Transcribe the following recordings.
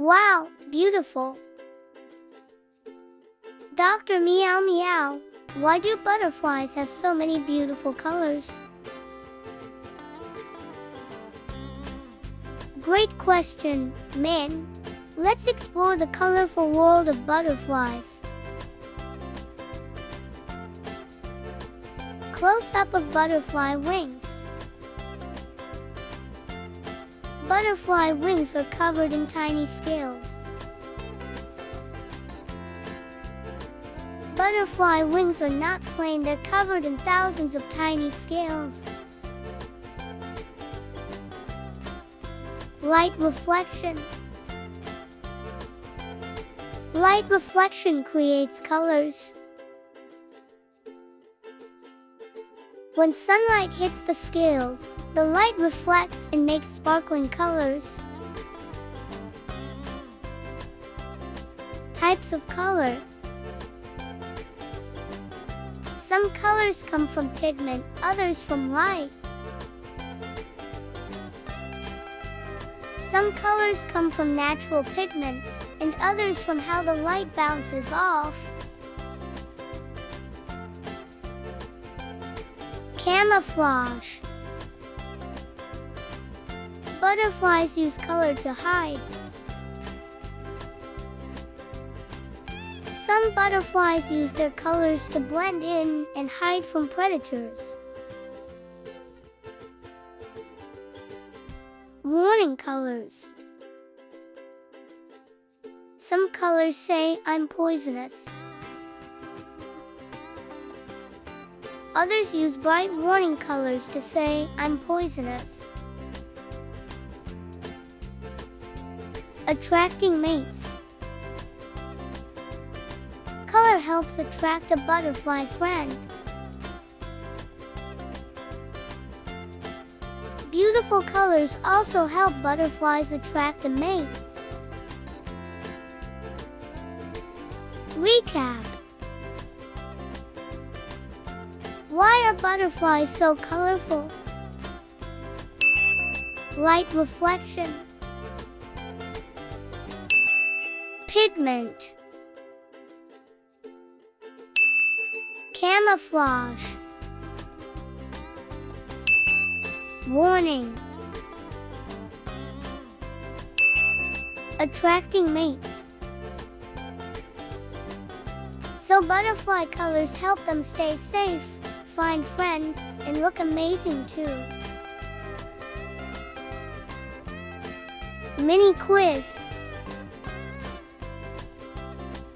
Wow, beautiful. Dr. Meow Meow, why do butterflies have so many beautiful colors? Great question, Min. Let's explore the colorful world of butterflies. Close-up of butterfly wings. Butterfly wings are covered in tiny scales. Butterfly wings are not plain, they're covered in thousands of tiny scales. Light reflection. Light reflection creates colors. When sunlight hits the scales, the light reflects and makes sparkling colors. Types of color. Some colors come from pigment, others from light. Some colors come from natural pigments, and others from how the light bounces off. Camouflage. Butterflies use color to hide. Some butterflies use their colors to blend in and hide from predators. Warning colors. Some colors say, "I'm poisonous." Others use bright warning colors to say, "I'm poisonous." Attracting mates. Color helps attract a butterfly friend. Beautiful colors also help butterflies attract a mate. Recap. Why are butterflies so colorful? Light reflection. Pigment. Camouflage. Warning. Attracting mates. So butterfly colors help them stay safe, find friends, and look amazing too. Mini quiz.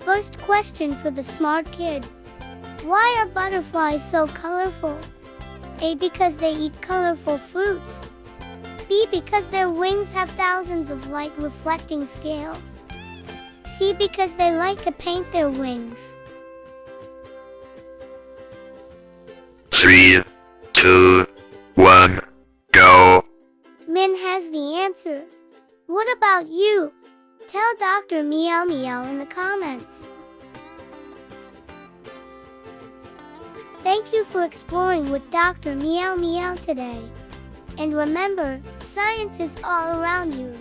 First question for the smart kid. Why are butterflies so colorful? A. Because they eat colorful fruits. B. Because their wings have thousands of light-reflecting scales. C. Because they like to paint their wings. 3, 2, 1, go! Min has the answer. What about you? Tell Dr. Meow Meow in the comments. Thank you for exploring with Dr. Meow Meow today. And remember, science is all around you.